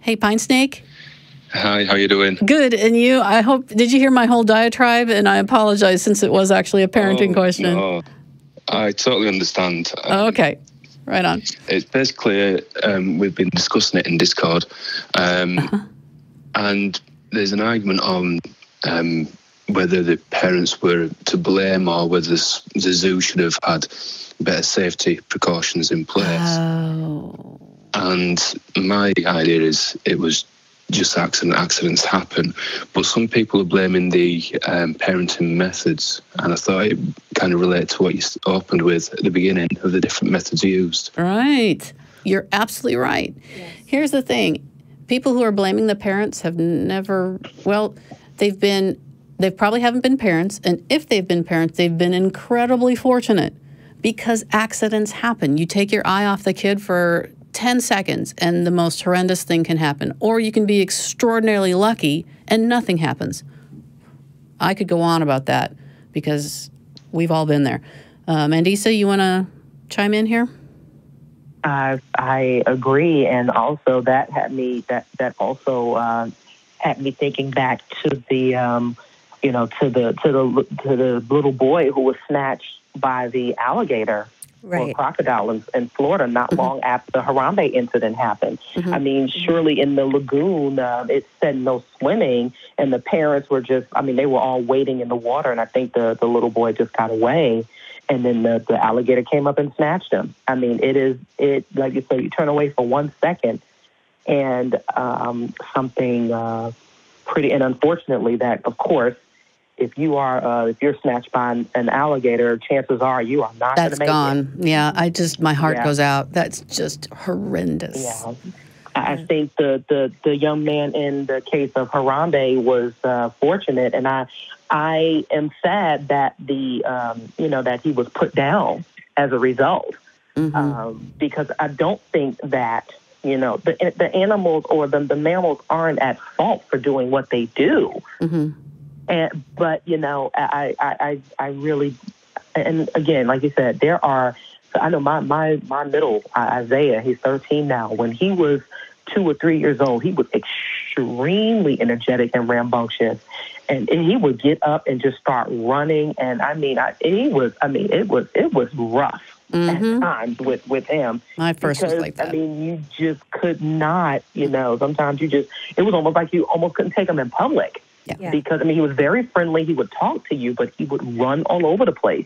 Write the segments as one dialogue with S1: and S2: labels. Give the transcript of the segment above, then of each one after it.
S1: Hey, Pinesnake.
S2: Hi, how you doing?
S1: Good, and you? I hope, did you hear my whole diatribe? And I apologize since it was actually a parenting question.
S2: No, I totally understand.
S1: Okay, right on.
S2: It's basically, we've been discussing it in Discord, and there's an argument on whether the parents were to blame or whether the zoo should have had better safety precautions in place.
S1: Oh.
S2: And my idea is it was just accidents happen, but some people are blaming the parenting methods, and I thought it kind of related to what you opened with at the beginning of the different methods used.
S1: Right. You're absolutely right. Yes. Here's the thing. People who are blaming the parents have never, well, they probably haven't been parents, and if they've been parents, they've been incredibly fortunate because accidents happen. You take your eye off the kid for 10 seconds and the most horrendous thing can happen. Or you can be extraordinarily lucky and nothing happens. I could go on about that because we've all been there. Mandisa, you want to chime in here?
S3: I agree, and also that had me had me thinking back to the to the little boy who was snatched by the alligator. Right. Or crocodile in Florida not long after the Harambe incident happened. I mean, surely in the lagoon, it said no swimming, and the parents were just, they were all waiting in the water, and I think the little boy just got away, and then the alligator came up and snatched him. I mean, it like you said, you turn away for 1 second, and something pretty, and unfortunately that, of course, if you're snatched by an alligator, chances are you are not going to make it.
S1: That's gone. Yeah, my heart goes out. That's just horrendous.
S3: Yeah, I think the young man in the case of Harambe was fortunate, and I am sad that that he was put down as a result, because I don't think that the animals or the mammals aren't at fault for doing what they do. But I really, and again, like you said, there are. I know my middle Isaiah. He's 13 now. When he was 2 or 3 years old, he was extremely energetic and rambunctious, and he would get up and just start running. And it was rough at times with him.
S1: My first was like that.
S3: You just could not. Sometimes it was almost like you almost couldn't take him in public. Yeah. Because, he was very friendly. He would talk to you, but he would run all over the place.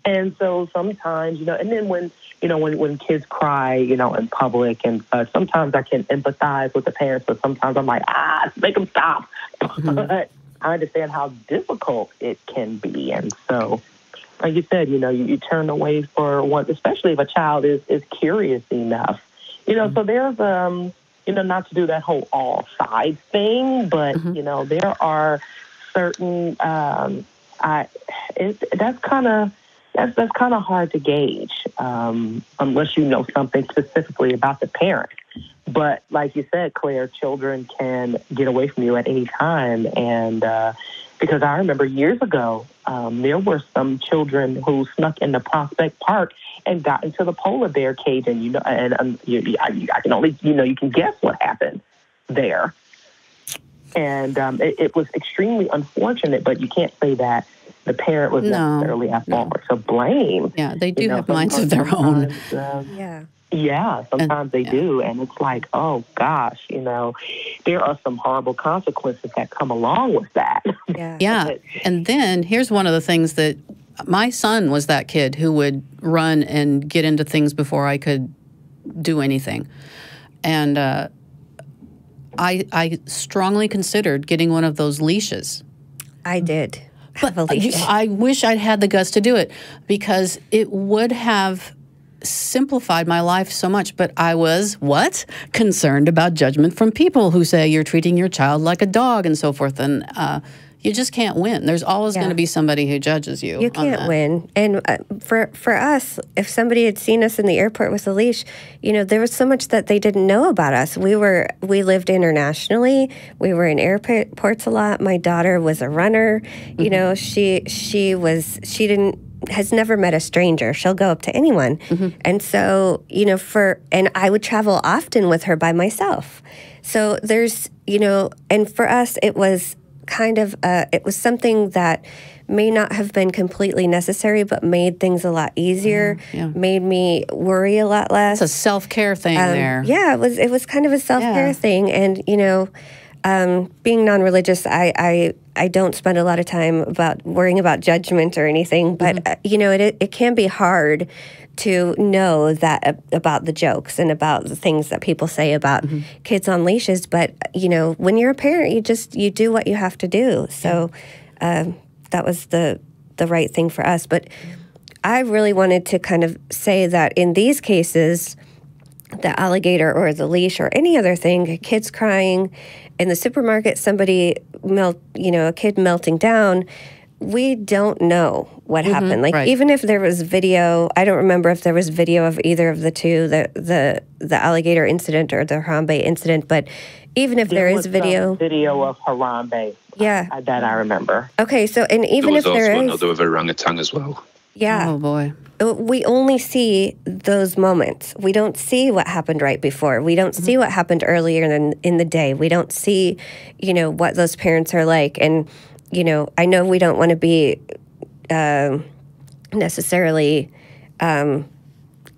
S3: And so sometimes, and then when kids cry, in public, and sometimes I can empathize with the parents, but sometimes I'm like, make them stop. But I understand how difficult it can be. And so, like you said, you turn away for one, especially if a child is curious enough. So there's, not to do that whole all sides thing, but, there are certain, that's kind of hard to gauge, unless you know something specifically about the parent. But like you said, Claire, children can get away from you at any time. And, because I remember years ago, there were some children who snuck into Prospect Park and got into the polar bear cage, and I can only you can guess what happened there. And it was extremely unfortunate, but you can't say that the parent was necessarily at fault or to blame.
S1: Yeah, they do have minds of their own.
S3: Yeah, sometimes they do, and it's like, oh gosh, there are some horrible consequences that come along with that.
S1: Yeah, and then here's one of the things that my son was that kid who would run and get into things before I could do anything, and I strongly considered getting one of those leashes.
S4: I did.
S1: But I wish I'd had the guts to do it because it would have simplified my life so much, but I was, concerned about judgment from people who say you're treating your child like a dog and so forth, and you just can't win. There's always going to be somebody who judges you.
S4: You can't win. And for us, if somebody had seen us in the airport with a leash, there was so much that they didn't know about us. We lived internationally. We were in airports a lot. My daughter was a runner. She didn't has never met a stranger. She'll go up to anyone. And so, and I would travel often with her by myself. So there's, and for us, it was kind of, it was something that may not have been completely necessary, but made things a lot easier, made me worry a lot less.
S1: It's a self-care thing there.
S4: Yeah, it was kind of a self-care thing. And, being non-religious, I don't spend a lot of time worrying about judgment or anything, but, it can be hard to know that about the jokes and about the things that people say about kids on leashes. But, when you're a parent, you do what you have to do. So that was the right thing for us. But I really wanted to kind of say that in these cases, the alligator or the leash or any other thing, kids crying in the supermarket, somebody a kid melting down, we don't know what happened. Like even if there was video, I don't remember if there was video of either of the two, the alligator incident or the Harambe incident, but even if there is video
S3: of Harambe, that I remember.
S4: Okay, so and even if there is,
S2: there was also another of orangutan as well.
S4: Yeah.
S1: Oh boy.
S4: We only see those moments. We don't see what happened right before. We don't see what happened earlier in the day. We don't see, what those parents are like. And, I know we don't want to be necessarily.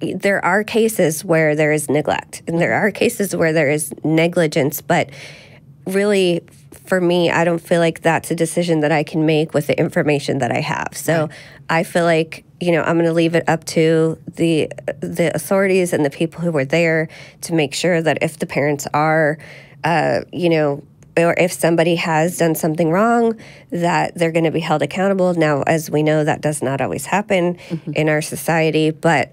S4: There are cases where there is neglect, and there are cases where there is negligence. But really, for me, I don't feel like that's a decision that I can make with the information that I have. So I feel like, I'm going to leave it up to the authorities and the people who were there to make sure that if the parents are, or if somebody has done something wrong, that they're going to be held accountable. Now, as we know, that does not always happen in our society. But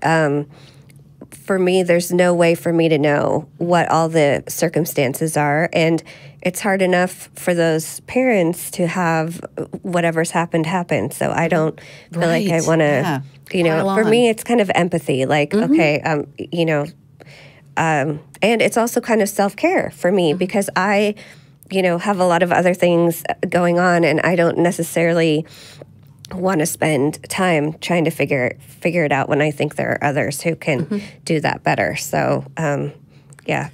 S4: for me, there's no way for me to know what all the circumstances are. And it's hard enough for those parents to have whatever's happened happen. So I don't feel like I want to, for me, it's kind of empathy. Like, okay, and it's also kind of self-care for me because I, have a lot of other things going on, and I don't necessarily want to spend time trying to figure it out when I think there are others who can do that better. So, I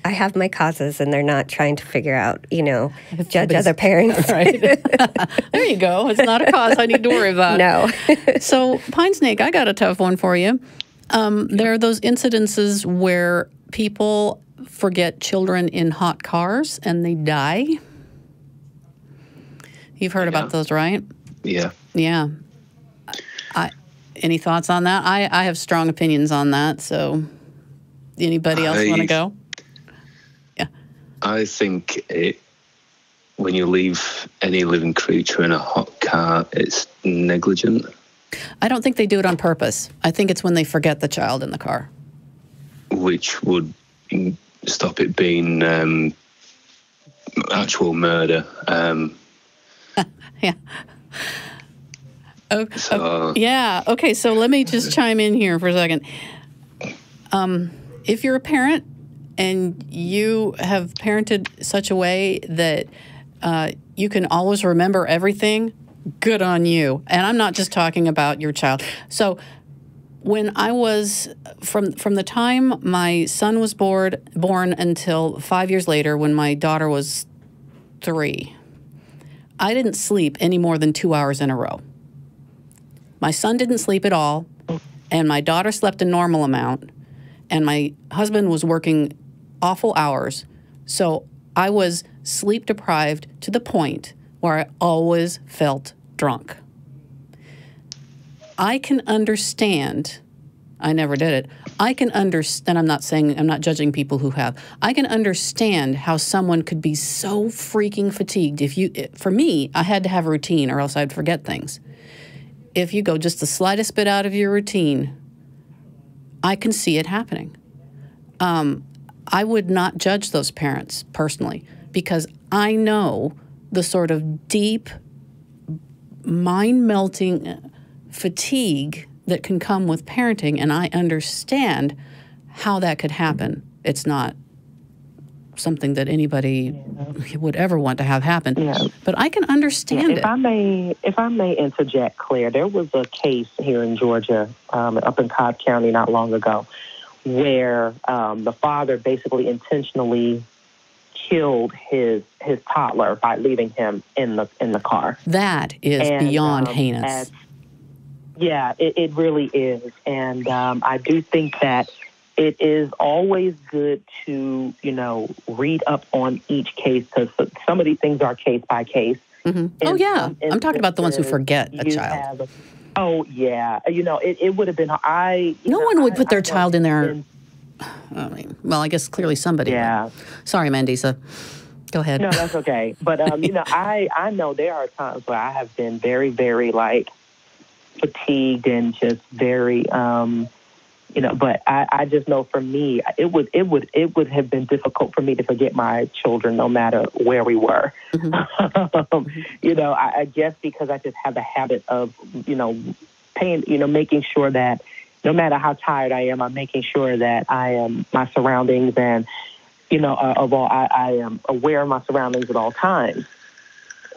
S4: have my causes, and they're not trying to figure out, judge other parents.
S1: Right. There you go. It's not a cause I need to worry about.
S4: No.
S1: So, Pinesnake, I got a tough one for you. There are those incidences where people forget children in hot cars and they die. You've heard about those, right?
S2: Yeah.
S1: Yeah. Any thoughts on that? I have strong opinions on that. So, anybody else want to go? Yeah.
S2: I think when you leave any living creature in a hot car, it's negligent.
S1: I don't think they do it on purpose. I think it's when they forget the child in the car.
S2: Which would stop it being actual murder.
S1: Yeah. Okay, so let me just chime in here for a second. If you're a parent and you have parented such a way that you can always remember everything, good on you. And I'm not just talking about your child. So when I was, from the time my son was born until 5 years later when my daughter was 3, I didn't sleep any more than 2 hours in a row. My son didn't sleep at all, and my daughter slept a normal amount, and my husband was working awful hours. So I was sleep deprived to the point where I always felt drunk. I can understand, I never did it, I can understand, I'm not judging people who have, I can understand how someone could be so freaking fatigued. For me, I had to have a routine or else I'd forget things. If you go just the slightest bit out of your routine, I can see it happening. I would not judge those parents personally because I know the sort of deep, mind-melting fatigue that can come with parenting, and I understand how that could happen. It's not something that anybody would ever want to have happen. But I can understand it.
S3: If I may interject, Claire, there was a case here in Georgia, up in Cobb County not long ago, where the father basically intentionally killed his toddler by leaving him in the car.
S1: That is beyond heinous.
S3: It really is. And I do think that it is always good to, read up on each case, because some of these things are case by case.
S1: Oh, yeah. I'm talking about the ones who forget a child.
S3: It would have been,
S1: no one would put their child in there. I guess clearly somebody would. Sorry, Mandisa. Go ahead.
S3: No, that's okay. But, I know there are times where I have been very, very, fatigued and just very, but I just know for me, it would have been difficult for me to forget my children no matter where we were. I guess because I just have a habit of, making sure that no matter how tired I am, I'm making sure that I am my surroundings and, I am aware of my surroundings at all times.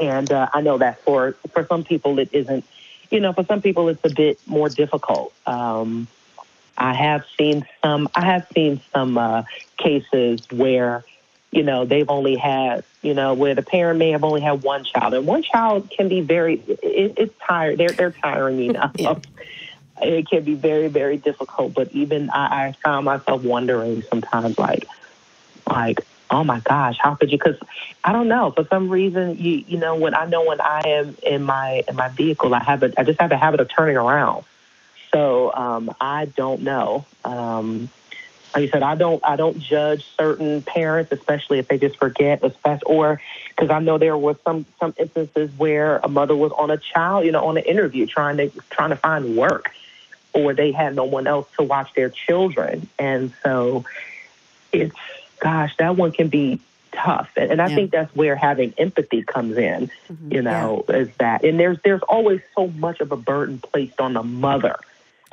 S3: And I know that for some people it isn't, for some people it's a bit more difficult. I have seen some cases where, they've only had, where the parent may have only had one child, and one child can be it's tired. They're tiring enough. It can be very, very difficult. But even I found myself wondering sometimes, like, oh my gosh, how could you? Because I don't know. For some reason, when I am in my vehicle, I just have a habit of turning around. So I don't know. Like I said, I don't judge certain parents, especially if they just forget, or because I know there were some instances where a mother was on on an interview trying to find work, or they had no one else to watch their children, and so that one can be tough, and I think that's where having empathy comes in. Is that, and there's always so much of a burden placed on the mother.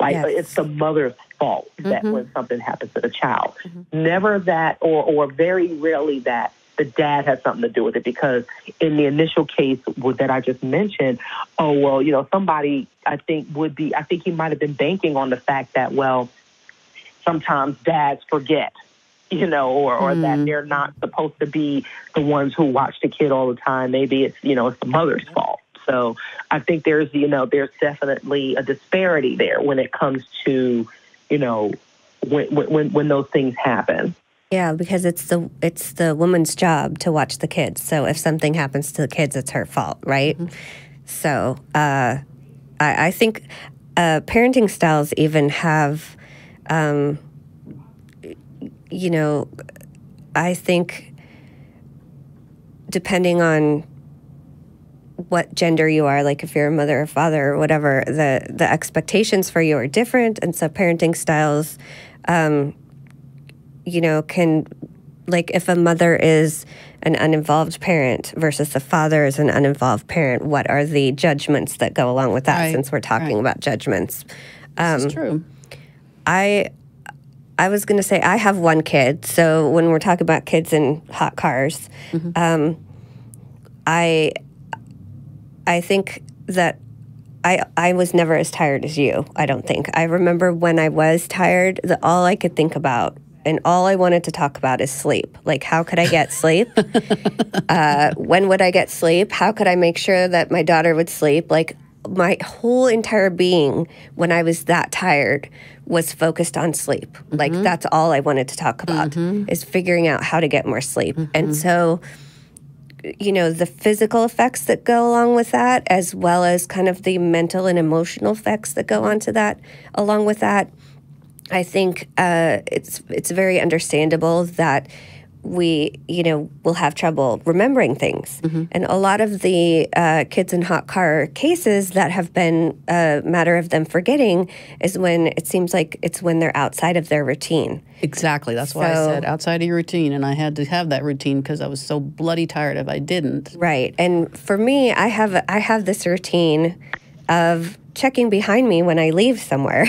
S3: It's the mother's fault that when something happens to the child. Never that, or very rarely that the dad has something to do with it, because in the initial case that I just mentioned, somebody I think he might have been banking on the fact that, sometimes dads forget, or that they're not supposed to be the ones who watch the kid all the time. Maybe it's, it's the mother's fault. So I think there's definitely a disparity there when it comes to, when those things happen.
S4: Yeah, because it's the woman's job to watch the kids. So if something happens to the kids, it's her fault, right? So I think parenting styles even have, I think depending on what gender you are, like if you're a mother or father or whatever, the expectations for you are different. And so parenting styles, can, like if a mother is an uninvolved parent versus a father is an uninvolved parent, what are the judgments that go along with that, since we're talking about judgments?
S1: This is true.
S4: I was going to say I have one kid. So when we're talking about kids in hot cars, I think that I was never as tired as you, I don't think. I remember when I was tired, all I could think about and all I wanted to talk about is sleep. Like, how could I get sleep? When would I get sleep? How could I make sure that my daughter would sleep? Like, my whole entire being, when I was that tired, was focused on sleep. Like, that's all I wanted to talk about, is figuring out how to get more sleep. And so, the physical effects that go along with that, as well as kind of the mental and emotional effects that go on to that, along with that, I think it's very understandable that we, will have trouble remembering things. And a lot of the kids in hot car cases that have been a matter of them forgetting is when it seems like it's when they're outside of their routine.
S1: Exactly. That's why I said outside of your routine, and I had to have that routine because I was so bloody tired if I didn't.
S4: Right. And for me, I have this routine of checking behind me when I leave somewhere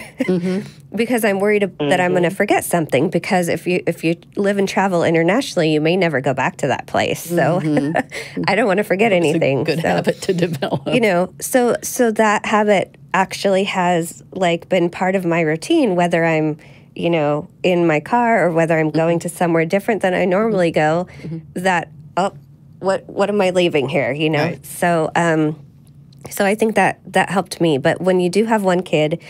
S4: because I'm worried that I'm going to forget something. Because if you live and travel internationally, you may never go back to that place. So I don't want to forget anything.
S1: It's a good habit to develop.
S4: You know, so that habit actually has like been part of my routine, whether I'm, you know, in my car or whether I'm going to somewhere different than I normally go. That what am I leaving here? You know,
S1: Right.
S4: So I think that helped me. But when you do have one kid,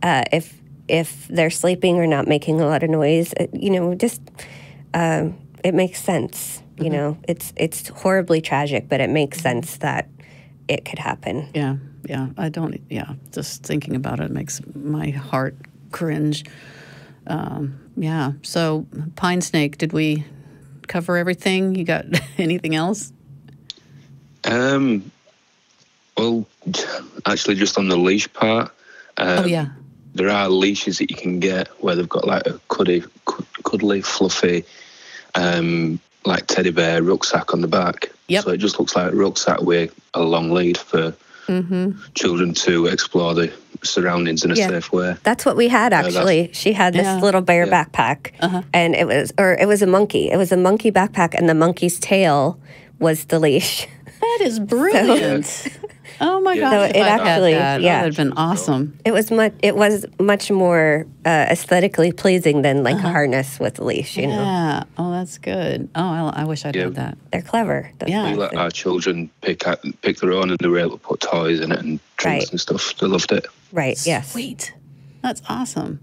S4: if they're sleeping or not making a lot of noise, you know, just it makes sense. You know, it's horribly tragic, but it makes sense that it could happen.
S1: Yeah. Just thinking about it makes my heart cringe. So Pinesnake, did we cover everything? You got anything else?
S2: Well, actually, just on the leash part. There are leashes that you can get where they've got like a cuddly, fluffy, like teddy bear rucksack on the back.
S1: Yep.
S2: So it just looks like a rucksack with a long lead for children to explore the surroundings in a safe way.
S4: That's what we had, actually. She had this little bear backpack, and it was a monkey. It was a monkey backpack, and the monkey's tail was the leash.
S1: That is brilliant. Oh my gosh!
S4: So
S1: if
S4: it
S1: I'd had
S4: actually,
S1: that, that would have been awesome.
S4: It was much more aesthetically pleasing than like a harness with a leash. You know.
S1: Yeah. Oh, that's good. Oh, I wish I'd had that.
S4: They're clever.
S2: We let our children pick their own, and they were able to put toys in it and drinks and stuff. They loved it.
S4: Right. Yes.
S1: Sweet. That's awesome.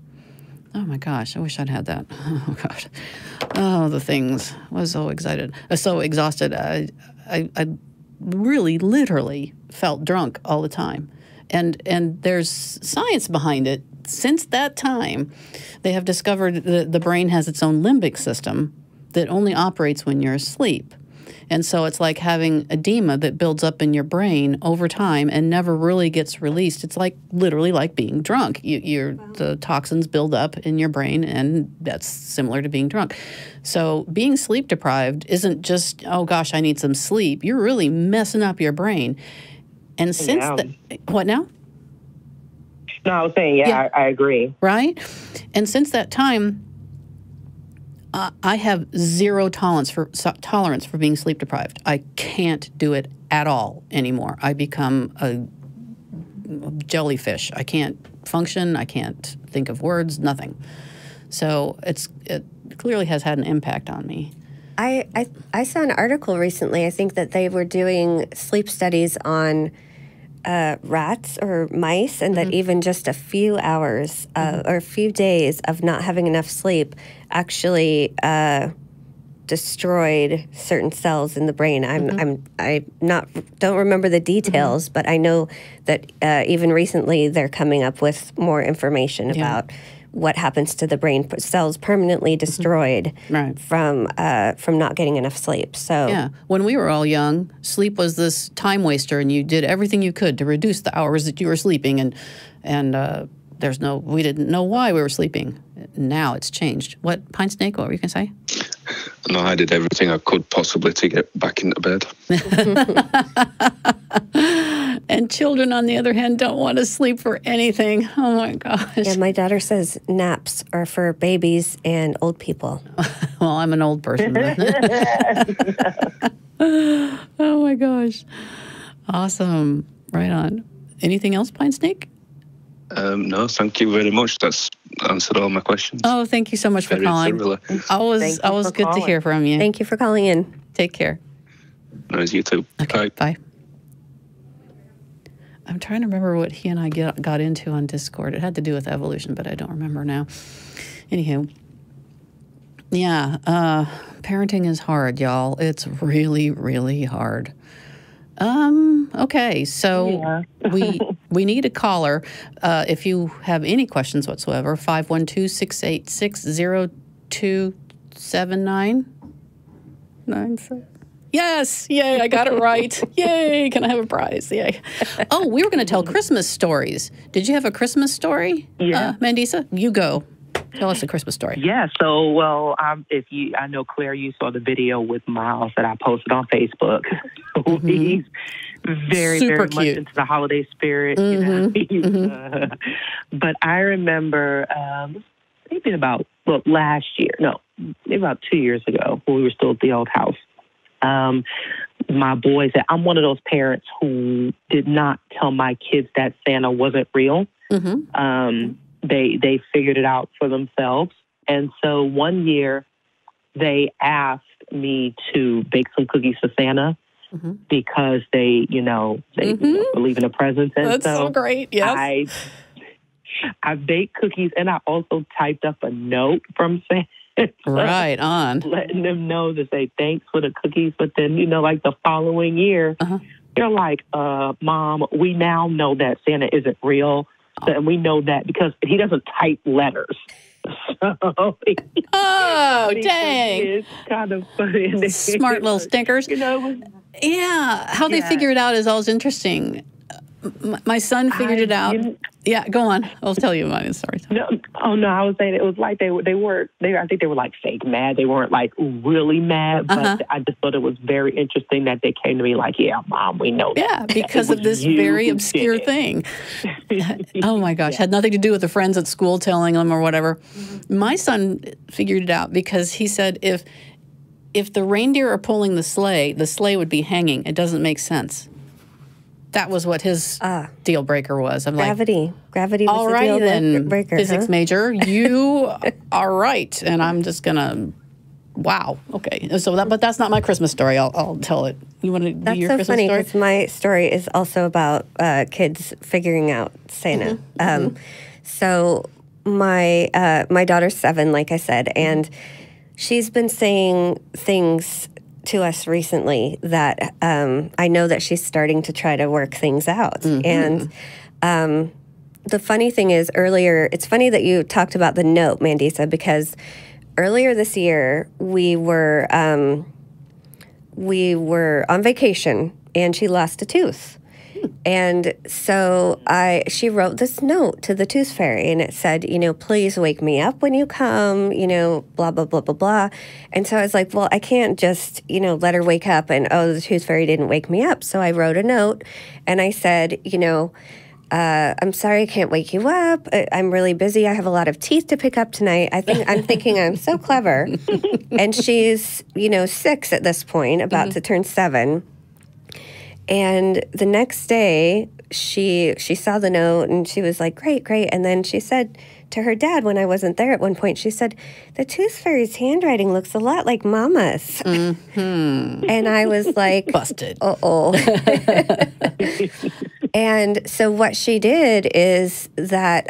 S1: Oh my gosh! I wish I'd had that. Oh gosh. Oh, the things. I was so excited. I was so exhausted. I really literally felt drunk all the time. And there's science behind it. Since that time, they have discovered that the brain has its own limbic system that only operates when you're asleep. And so it's like having edema that builds up in your brain over time and never really gets released. It's like literally like being drunk. The toxins build up in your brain, and that's similar to being drunk. So being sleep deprived isn't just, oh gosh, I need some sleep. You're really messing up your brain. And since what now?
S3: No, I was saying, I agree.
S1: Right? And since that time, I have zero tolerance for being sleep deprived. I can't do it at all anymore. I become a jellyfish. I can't function. I can't think of words. Nothing. So it clearly has had an impact on me.
S4: I saw an article recently. I think that they were doing sleep studies on rats or mice, and that even just a few hours or a few days of not having enough sleep actually destroyed certain cells in the brain. I don't remember the details, but I know that even recently they're coming up with more information about what happens to the brain cells permanently destroyed from not getting enough sleep. So
S1: when we were all young, sleep was this time waster, and you did everything you could to reduce the hours that you were sleeping, and we didn't know why we were sleeping. Now it's changed. What, Pinesnake? What were you gonna say?
S2: No, I did everything I could possibly to get back into bed.
S1: And children, on the other hand, don't want to sleep for anything. Oh, my gosh.
S4: Yeah, my daughter says naps are for babies and old people.
S1: Well, I'm an old person. Oh, my gosh. Awesome. Right on. Anything else, Pinesnake?
S2: No, thank you very much. That's answered all my questions.
S1: Oh, thank you so much for calling. Always good to hear from you.
S4: Thank you for calling in.
S1: Take care.
S2: No, you too.
S1: Okay, bye. I'm trying to remember what he and I got into on Discord. It had to do with evolution, but I don't remember now. Anywho, parenting is hard, y'all. It's really, really hard. Okay, so we need a caller. If you have any questions whatsoever, 512-686-0279. Yes, yay, I got it right. Yay, can I have a prize? Yay. Oh, we were going to tell Christmas stories. Did you have a Christmas story?
S3: Yeah.
S1: Mandisa, you go. Tell us a Christmas story.
S3: Yeah. So, well, I know, Claire, you saw the video with Miles that I posted on Facebook. He's very,
S1: Super
S3: very
S1: cute.
S3: much into the holiday spirit. But I remember maybe about last year. No, maybe about 2 years ago when we were still at the old house. My boy said, I'm one of those parents who did not tell my kids that Santa wasn't real. They figured it out for themselves. And so one year they asked me to bake some cookies for Santa because they believe in the presents. And
S1: that's so great. Yes.
S3: I baked cookies, and I also typed up a note from Santa.
S1: Right on.
S3: Letting them know to say thanks for the cookies. But then, like the following year, they're like, Mom, we now know that Santa isn't real. And we know that because he doesn't type letters. So
S1: dang.
S3: It's kind of funny.
S1: Smart little stinkers. Yeah. How they figure it out is always interesting. My son figured it out. Yeah, go on. I'll tell you mine. Sorry.
S3: No, I was saying it was like I think they were like fake mad. They weren't like really mad, but I just thought it was very interesting that they came to me like, yeah, Mom, we know that.
S1: Yeah, because of this very obscure thing. Oh my gosh, had nothing to do with the friends at school telling them or whatever. My son figured it out because he said if the reindeer are pulling the sleigh would be hanging. It doesn't make sense. That was what his deal breaker was. I'm
S4: gravity. Gravity was
S1: all right,
S4: the deal
S1: then,
S4: breaker.
S1: Physics major, you are right. And I'm just going to, wow. Okay. So but that's not my Christmas story. I'll tell it. You want to do your Christmas story?
S4: That's so funny because my story is also about kids figuring out Santa. So my daughter's 7, like I said, and she's been saying things to us recently that I know that she's starting to try to work things out. And the funny thing is it's funny that you talked about the note, Mandisa, because earlier this year we were on vacation and she lost a tooth. And so she wrote this note to the tooth fairy, and it said, please wake me up when you come, blah, blah, blah, blah, blah. And so I was like, well, I can't just, let her wake up and, the tooth fairy didn't wake me up. So I wrote a note and I said, I'm sorry I can't wake you up. I'm really busy. I have a lot of teeth to pick up tonight. I'm thinking I'm so clever. And she's, 6 at this point, about to turn 7. And the next day, she saw the note and she was like, great. And then she said to her dad, when I wasn't there at one point, she said, the tooth fairy's handwriting looks a lot like Mama's. And I was like,
S1: busted.
S4: Uh-oh. And so what she did is that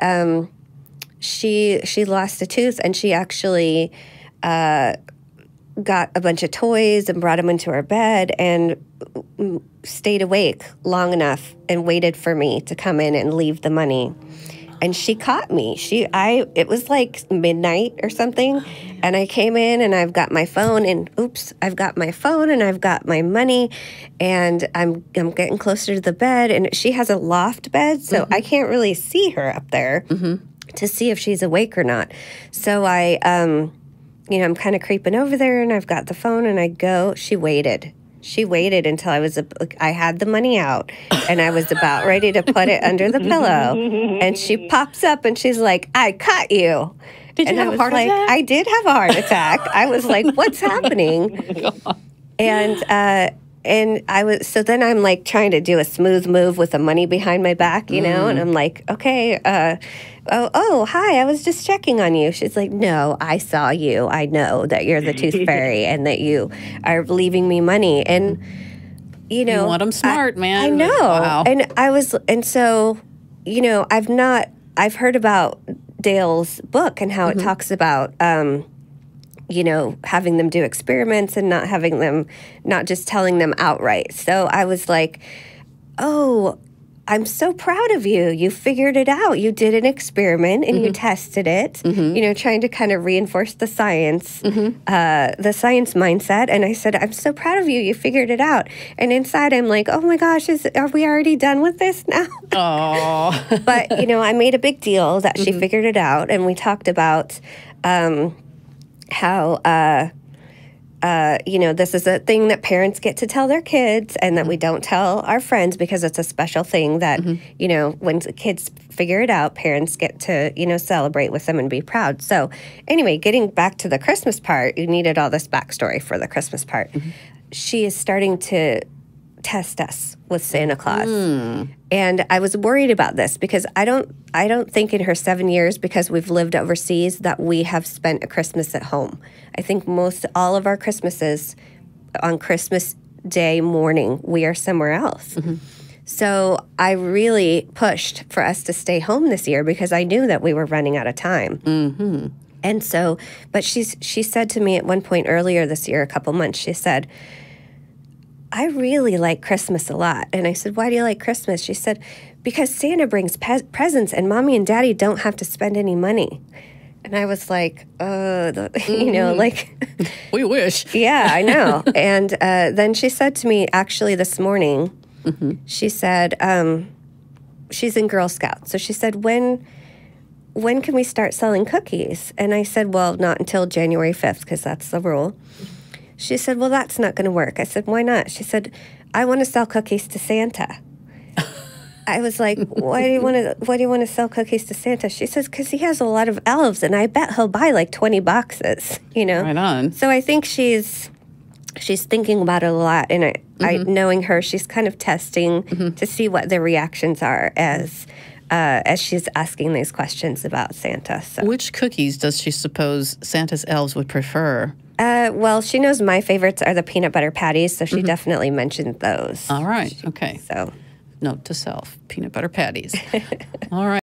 S4: she lost a tooth, and she actually got a bunch of toys and brought them into her bed and stayed awake long enough and waited for me to come in and leave the money. And she caught me. It was like midnight or something, and I came in and I've got my phone and I've got my phone and I've got my money, and I'm getting closer to the bed, and she has a loft bed, so I can't really see her up there to see if she's awake or not. So I'm kind of creeping over there, and I've got the phone, and I go. She waited until I had the money out, and I was about ready to put it under the pillow, and she pops up, and she's like, I caught you.
S1: Did you have a heart attack?
S4: I did have a heart attack. I was like, what's happening? And I was, so then I'm like trying to do a smooth move with the money behind my back, and I'm like, okay, oh, hi, I was just checking on you. She's like, no, I saw you. I know that you're the tooth fairy and that you are leaving me money. And,
S1: you want them smart, man.
S4: I know.
S1: Wow.
S4: And so, I've heard about Dale's book and how it talks about, having them do experiments and not just telling them outright. So I was like, oh, I'm so proud of you. You figured it out. You did an experiment and you tested it, you know, trying to kind of reinforce the science mindset. And I said, I'm so proud of you. You figured it out. And inside I'm like, oh my gosh, are we already done with this now?
S1: Oh.
S4: But, you know, I made a big deal that she figured it out. And we talked about how, you know, this is a thing that parents get to tell their kids and that we don't tell our friends because it's a special thing that, you know, when the kids figure it out, parents get to, you know, celebrate with them and be proud. So anyway, getting back to the Christmas part, you needed all this backstory for the Christmas part. She is starting to test us with Santa Claus. And I was worried about this because I don't think in her 7 years, because we've lived overseas, that we have spent a Christmas at home. I think all of our Christmases on Christmas Day morning, we are somewhere else. So I really pushed for us to stay home this year because I knew that we were running out of time. And so, but she said to me at one point earlier this year, a couple months, she said, I really like Christmas a lot. And I said, why do you like Christmas? She said, because Santa brings presents and Mommy and Daddy don't have to spend any money. And I was like, you know, like...
S1: We wish.
S4: Yeah, I know. And then she said to me, actually this morning, she said, she's in Girl Scouts. So she said, when can we start selling cookies? And I said, well, not until January 5th, because that's the rule. She said, well, that's not going to work. I said, why not? She said, I want to sell cookies to Santa. I was like, why do you want to sell cookies to Santa? She says, because he has a lot of elves, and I bet he'll buy like 20 boxes, you know?
S1: Right on.
S4: So I think she's thinking about it a lot, and I knowing her, she's kind of testing to see what the reactions are as she's asking these questions about Santa. So.
S1: Which cookies does she suppose Santa's elves would prefer?
S4: Well, she knows my favorites are the peanut butter patties, so she definitely mentioned those.
S1: All right. Okay.
S4: So,
S1: note to self: peanut butter patties. All right.